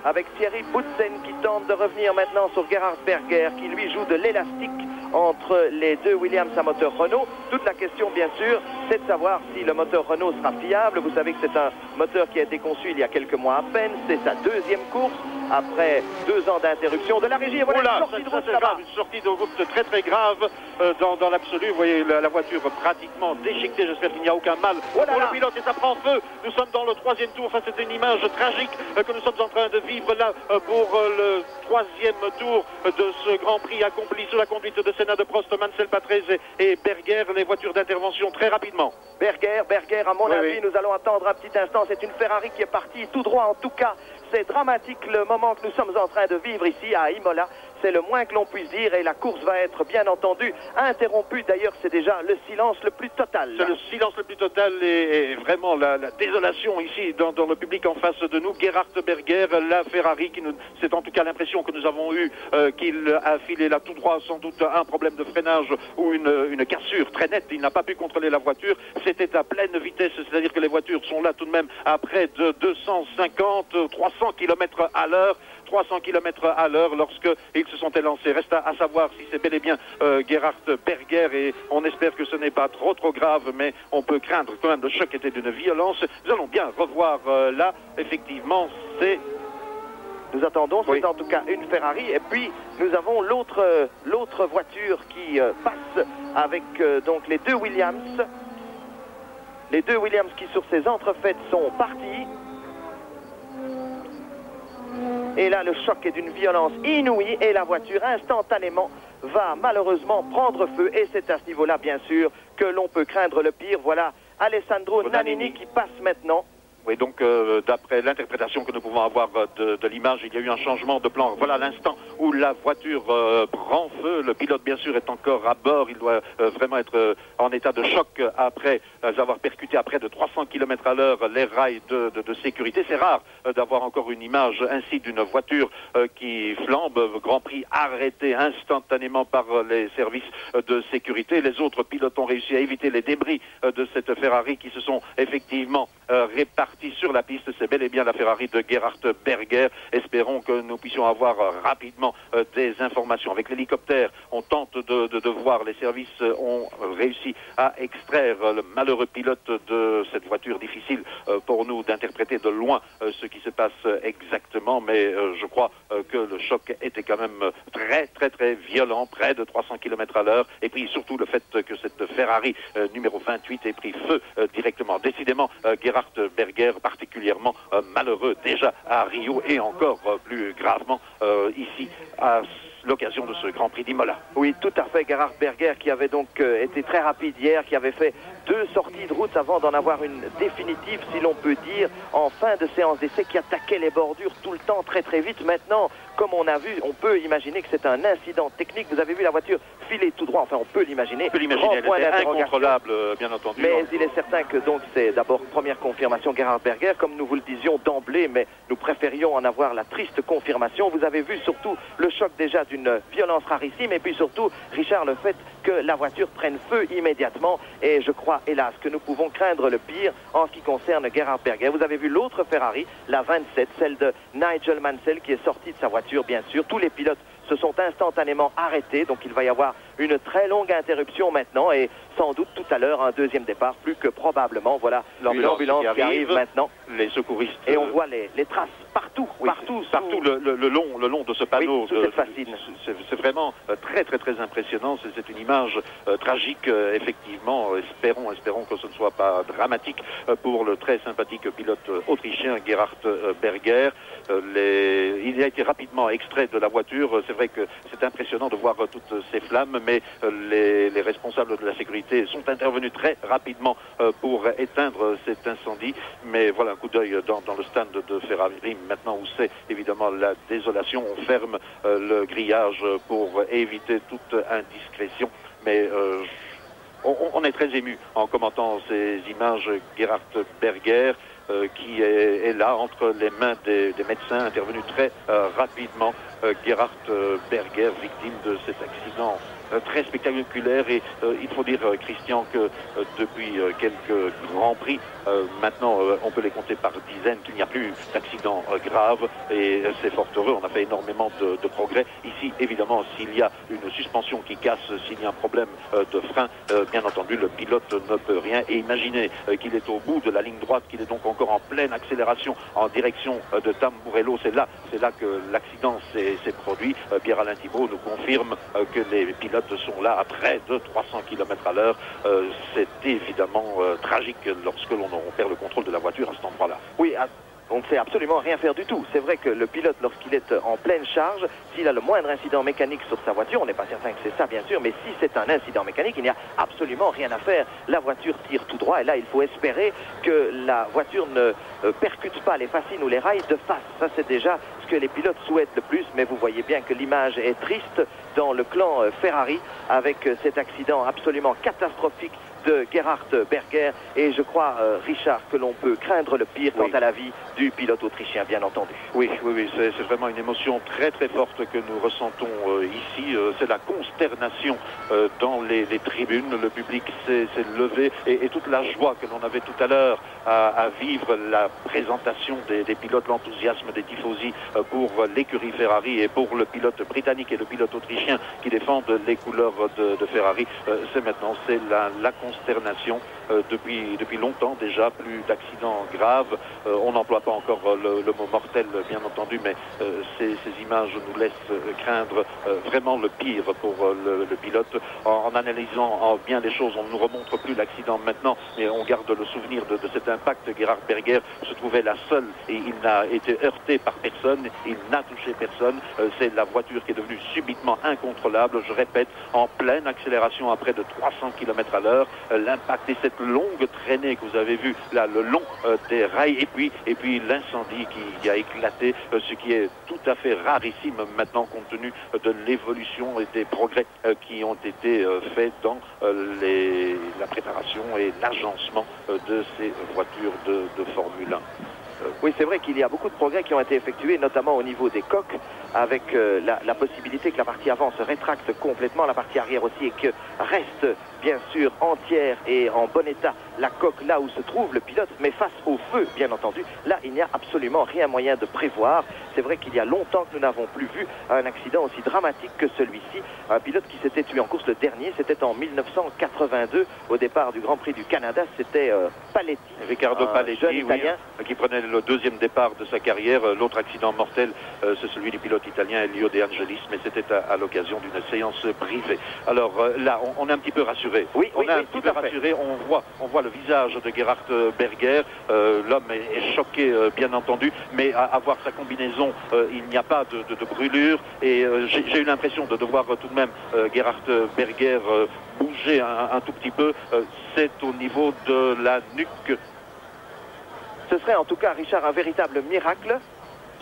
avec Thierry Boutsen qui tente de revenir maintenant sur Gerhard Berger qui lui joue de l'élastique entre les deux Williams à moteur Renault. Toute la question bien sûr c'est de savoir si le moteur Renault sera fiable. Vous savez que c'est un moteur qui a été conçu il y a quelques mois à peine, c'est sa deuxième course après 2 ans d'interruption de la régie. Voilà une sortie de route là-bas. Une sortie de route très très grave dans l'absolu. Vous voyez la voiture pratiquement déchiquetée. J'espère qu'il n'y a aucun mal pour le pilote et ça prend feu. Nous sommes dans le 3e tour. Enfin, c'est une image tragique que nous sommes en train de vivre là pour le 3e tour de ce Grand Prix accompli sous la conduite de Senna, de Prost, Mansell, Patrese et Berger. Les voitures d'intervention très rapidement. Berger, à mon avis, nous allons attendre un petit instant. C'est une Ferrari qui est partie tout droit. En tout cas, c'est dramatique le moment que nous sommes en train de vivre ici à Imola. C'est le moins que l'on puisse dire et la course va être bien entendu interrompue. D'ailleurs, c'est déjà le silence le plus total. C'est le silence le plus total et vraiment la désolation ici dans le public en face de nous. Gerhard Berger, la Ferrari, c'est en tout cas l'impression que nous avons eue qu'il a filé là tout droit, sans doute un problème de freinage ou une cassure très nette. Il n'a pas pu contrôler la voiture. C'était à pleine vitesse, c'est-à-dire que les voitures sont là tout de même à près de 250, 300 km à l'heure. 300 km à l'heure lorsqu'ils se sont élancés. Reste à savoir si c'est bel et bien Gerhard Berger et on espère que ce n'est pas trop grave, mais on peut craindre quand même. Le choc était d'une violence. Nous allons bien revoir là, effectivement, c'est... Nous attendons, c'est en tout cas une Ferrari et puis nous avons l'autre voiture qui passe avec donc les deux Williams. Les deux Williams qui sur ces entrefaites sont partis. Et là, le choc est d'une violence inouïe et la voiture instantanément va malheureusement prendre feu. Et c'est à ce niveau-là, bien sûr, que l'on peut craindre le pire. Voilà Alessandro Nannini qui passe maintenant. Oui, donc d'après l'interprétation que nous pouvons avoir de l'image, il y a eu un changement de plan. Voilà l'instant où la voiture prend feu. Le pilote, bien sûr, est encore à bord. Il doit vraiment être en état de choc après avoir percuté à près de 300 km à l'heure les rails de sécurité. C'est rare d'avoir encore une image ainsi d'une voiture qui flambe. Grand Prix arrêté instantanément par les services de sécurité. Les autres pilotes ont réussi à éviter les débris de cette Ferrari qui se sont effectivement répartis sur la piste. C'est bel et bien la Ferrari de Gerhard Berger. Espérons que nous puissions avoir rapidement des informations. Avec l'hélicoptère, on tente de voir. Les services ont réussi à extraire le malheureux pilote de cette voiture. Difficile pour nous d'interpréter de loin ce qui se passe exactement, mais je crois que le choc était quand même très violent, près de 300 km à l'heure. Et puis surtout le fait que cette Ferrari numéro 28 ait pris feu directement. Décidément, Gerhard Berger particulièrement malheureux déjà à Rio et encore plus gravement ici à l'occasion de ce Grand Prix d'Imola. Oui, tout à fait. Gerhard Berger qui avait donc été très rapide hier, qui avait fait 2 sorties de route avant d'en avoir une définitive, si l'on peut dire, en fin de séance d'essai, qui attaquait les bordures tout le temps très vite. Maintenant, comme on a vu, on peut imaginer que c'est un incident technique. Vous avez vu la voiture filer tout droit, enfin on peut l'imaginer. On peut l'imaginer, elle était incontrôlable, bien entendu. Mais il est certain que donc c'est d'abord première confirmation Gerhard Berger, comme nous vous le disions d'emblée, mais nous préférions en avoir la triste confirmation. Vous avez vu surtout le choc déjà d'une violence rarissime, et puis surtout, Richard, le fait que la voiture prenne feu immédiatement, et je crois, hélas, que nous pouvons craindre le pire en ce qui concerne Gerhard Berger. Vous avez vu l'autre Ferrari, la 27, celle de Nigel Mansell, qui est sortie de sa voiture, bien sûr. Tous les pilotes se sont instantanément arrêtés, donc il va y avoir une très longue interruption maintenant, et sans doute tout à l'heure un deuxième départ, plus que probablement. Voilà l'ambulance qui arrive maintenant. Les secouristes. Et on voit les traces partout, oui, partout le long de ce panneau. Oui, cette fascine. C'est vraiment très impressionnant. C'est une image tragique, effectivement. Espérons que ce ne soit pas dramatique pour le très sympathique pilote autrichien Gerhard Berger. Il a été rapidement extrait de la voiture. C'est vrai que c'est impressionnant de voir toutes ces flammes, mais les responsables de la sécurité sont intervenus très rapidement pour éteindre cet incendie. Mais voilà un coup d'œil dans le stand de Ferrari, maintenant où c'est évidemment la désolation. On ferme le grillage pour éviter toute indiscrétion. Mais on est très ému en commentant ces images. Gerhard Berger qui est là entre les mains des médecins intervenus très rapidement. Gerhard Berger, victime de cet accident très spectaculaire. Et il faut dire, Christian, que depuis quelques grands prix, maintenant on peut les compter par dizaines, qu'il n'y a plus d'accidents graves, et c'est fort heureux. On a fait énormément de progrès. Ici, évidemment, s'il y a une suspension qui casse, s'il y a un problème de frein, bien entendu, le pilote ne peut rien. Et imaginez qu'il est au bout de la ligne droite, qu'il est donc encore en pleine accélération en direction de Tamburello. C'est là que l'accident s'est produit. Pierre-Alain Thibault nous confirme que les pilotes sont là à près de 300 km à l'heure. C'est évidemment tragique lorsque l'on perd le contrôle de la voiture à cet endroit-là. Oui, on ne sait absolument rien faire du tout. C'est vrai que le pilote, lorsqu'il est en pleine charge, s'il a le moindre incident mécanique sur sa voiture, on n'est pas certain que c'est ça, bien sûr, mais si c'est un incident mécanique, il n'y a absolument rien à faire. La voiture tire tout droit, et là, il faut espérer que la voiture ne percute pas les fascines ou les rails de face. Ça, c'est déjà ce que les pilotes souhaitent le plus, mais vous voyez bien que l'image est triste dans le clan Ferrari, avec cet accident absolument catastrophique de Gerhard Berger, et je crois, Richard, que l'on peut craindre le pire quant à la vie du pilote autrichien, bien entendu. Oui, c'est vraiment une émotion très très forte que nous ressentons ici. C'est la consternation dans les tribunes. Le public s'est levé, et toute la joie que l'on avait tout à l'heure à vivre la présentation des pilotes, l'enthousiasme des tifosi pour l'écurie Ferrari et pour le pilote britannique et le pilote autrichien qui défendent les couleurs de Ferrari. C'est maintenant, c'est la consternation depuis longtemps déjà, plus d'accidents graves. On n'emploie pas encore le mot mortel, bien entendu, mais ces images nous laissent craindre vraiment le pire pour le pilote. En analysant bien les choses, on ne nous remontre plus l'accident maintenant, mais on garde le souvenir de cet impact. Gerhard Berger se trouvait là seul, et il n'a été heurté par personne, il n'a touché personne. C'est la voiture qui est devenue subitement incontrôlable, je répète, en pleine accélération à près de 300 km à l'heure. L'impact et cette longue traînée que vous avez vue là, le long des rails, et puis l'incendie qui a éclaté, ce qui est tout à fait rarissime maintenant compte tenu de l'évolution et des progrès qui ont été faits dans la préparation et l'agencement de ces voitures de Formule 1. Oui, c'est vrai qu'il y a beaucoup de progrès qui ont été effectués, notamment au niveau des coques, avec la possibilité que la partie avant se rétracte complètement, la partie arrière aussi, et que reste bien sûr entière et en bon état la coque là où se trouve le pilote, mais face au feu, bien entendu, là il n'y a absolument rien moyen de prévoir. C'est vrai qu'il y a longtemps que nous n'avons plus vu un accident aussi dramatique que celui-ci. Un pilote qui s'était tué en course, le dernier, c'était en 1982, au départ du Grand Prix du Canada, c'était Paletti, Riccardo Paletti, jeune Italien, qui prenait le deuxième départ de sa carrière. L'autre accident mortel, c'est celui du pilote italien Elio De Angelis, mais c'était à l'occasion d'une séance privée. Alors là, on est un petit peu rassuré. Oui, on est un petit peu rassuré. On voit le visage de Gerhard Berger. L'homme est choqué, bien entendu, mais à voir sa combinaison, il n'y a pas de brûlure. Et j'ai eu l'impression de voir tout de même Gerhard Berger bouger un tout petit peu. C'est au niveau de la nuque. Ce serait en tout cas, Richard, un véritable miracle.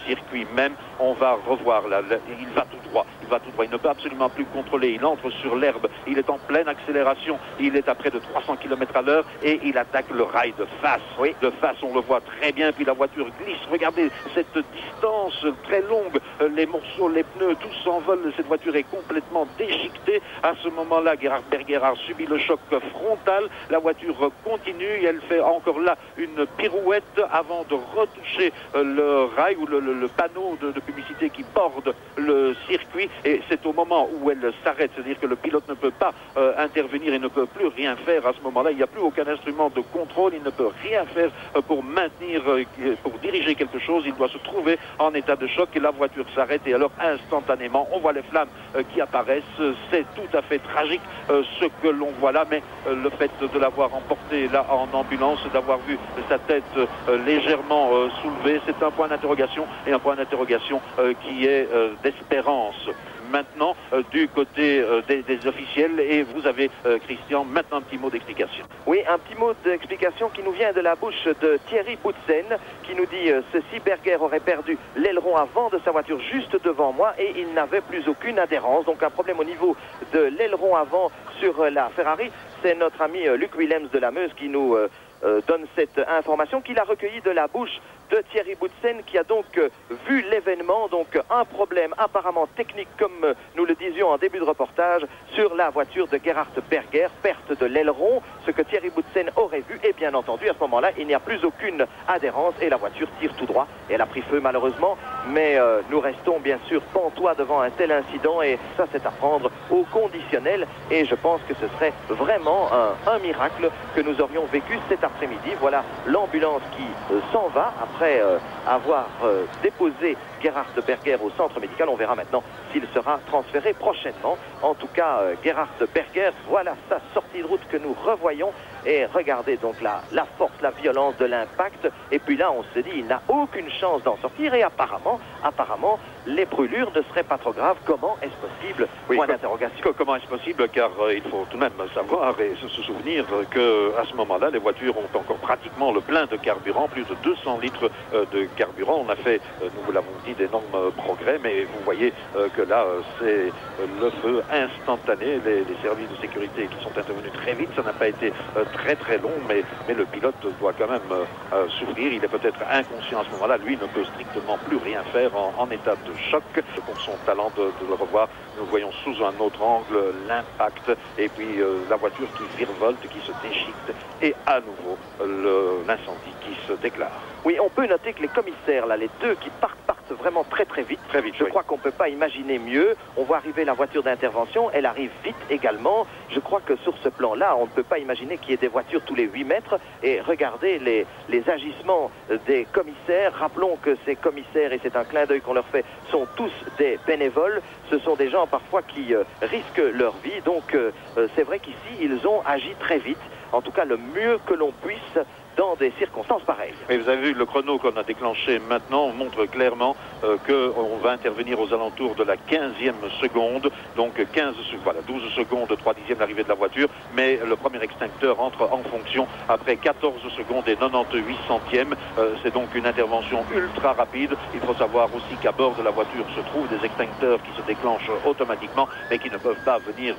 Circuit même, on va revoir là, il va tout droit, il ne peut absolument plus contrôler, il entre sur l'herbe, il est en pleine accélération, il est à près de 300 km à l'heure et il attaque le rail de face. Oui, de face, on le voit très bien, puis la voiture glisse. Regardez cette distance très longue, les morceaux, les pneus, tout s'envole, cette voiture est complètement déchiquetée. À ce moment-là, Gerhard Berger a subi le choc frontal, la voiture continue et elle fait encore là une pirouette avant de retoucher le rail ou le panneau de publicité qui borde le circuit, et c'est au moment où elle s'arrête, c'est-à-dire que le pilote ne peut pas intervenir et ne peut plus rien faire à ce moment-là, il n'y a plus aucun instrument de contrôle, il ne peut rien faire pour maintenir, pour diriger quelque chose, il doit se trouver en état de choc et la voiture s'arrête et alors instantanément on voit les flammes qui apparaissent. C'est tout à fait tragique ce que l'on voit là, mais le fait de l'avoir emporté là en ambulance, d'avoir vu sa tête légèrement soulevée, c'est un point d'interrogation, et un point d'interrogation qui est d'espérance. Maintenant, du côté des officiels, et vous avez, Christian, maintenant un petit mot d'explication. Oui, un petit mot d'explication qui nous vient de la bouche de Thierry Boutsen, qui nous dit ceci: Berger aurait perdu l'aileron avant de sa voiture juste devant moi et il n'avait plus aucune adhérence. Donc un problème au niveau de l'aileron avant sur la Ferrari. C'est notre ami Luc Willems de la Meuse qui nous donne cette information qu'il a recueillie de la bouche de Thierry Boutsen, qui a donc vu l'événement. Donc un problème apparemment technique, comme nous le disions en début de reportage, sur la voiture de Gerhard Berger, perte de l'aileron, ce que Thierry Boutsen aurait vu. Et bien entendu, à ce moment-là, il n'y a plus aucune adhérence et la voiture tire tout droit. Et elle a pris feu malheureusement, mais nous restons bien sûr pantois devant un tel incident, et ça c'est à prendre au conditionnel. Et je pense que ce serait vraiment un miracle que nous aurions vécu cet après-midi. Voilà l'ambulance qui s'en va après avoir déposé Gerhard Berger au centre médical. On verra maintenant s'il sera transféré prochainement. En tout cas, Gerhard Berger, voilà sa sortie de route que nous revoyons. Et regardez donc la force, la violence de l'impact. Et puis là, on se dit, il n'a aucune chance d'en sortir. Et apparemment, les brûlures ne seraient pas trop graves. Comment est-ce possible? Oui, point d'interrogation. Comment est-ce possible? Car il faut tout de même savoir et se souvenir qu'à ce moment-là, les voitures ont encore pratiquement le plein de carburant, plus de 200 litres de carburant. On a fait, nous vous l'avons dit, d'énormes progrès, mais vous voyez que là, c'est le feu instantané. Les services de sécurité qui sont intervenus très vite, ça n'a pas été très long, mais le pilote doit quand même souffrir. Il est peut-être inconscient à ce moment-là. Lui ne peut strictement plus rien faire en état de choc. Pour son talent de le revoir, nous voyons sous un autre angle l'impact et puis la voiture qui virevolte, qui se déchiquette, et à nouveau l'incendie qui se déclare. Oui, on peut noter que les commissaires, là, les deux qui partent vraiment très vite. Je crois qu'on ne peut pas imaginer mieux. On voit arriver la voiture d'intervention, elle arrive vite également. Je crois que sur ce plan-là, on ne peut pas imaginer qu'il y ait des voitures tous les 8 mètres. Et regardez les agissements des commissaires. Rappelons que ces commissaires, et c'est un clin d'œil qu'on leur fait, sont tous des bénévoles. Ce sont des gens parfois qui risquent leur vie. Donc c'est vrai qu'ici, ils ont agi très vite. En tout cas, le mieux que l'on puisse dans des circonstances pareilles. Mais vous avez vu, le chrono qu'on a déclenché maintenant montre clairement qu'on va intervenir aux alentours de la 15e seconde, donc 12 secondes, 3/10 l'arrivée de la voiture, mais le premier extincteur entre en fonction après 14 secondes et 98 centièmes. C'est donc une intervention ultra rapide. Il faut savoir aussi qu'à bord de la voiture se trouvent des extincteurs qui se déclenchent automatiquement, mais qui ne peuvent pas venir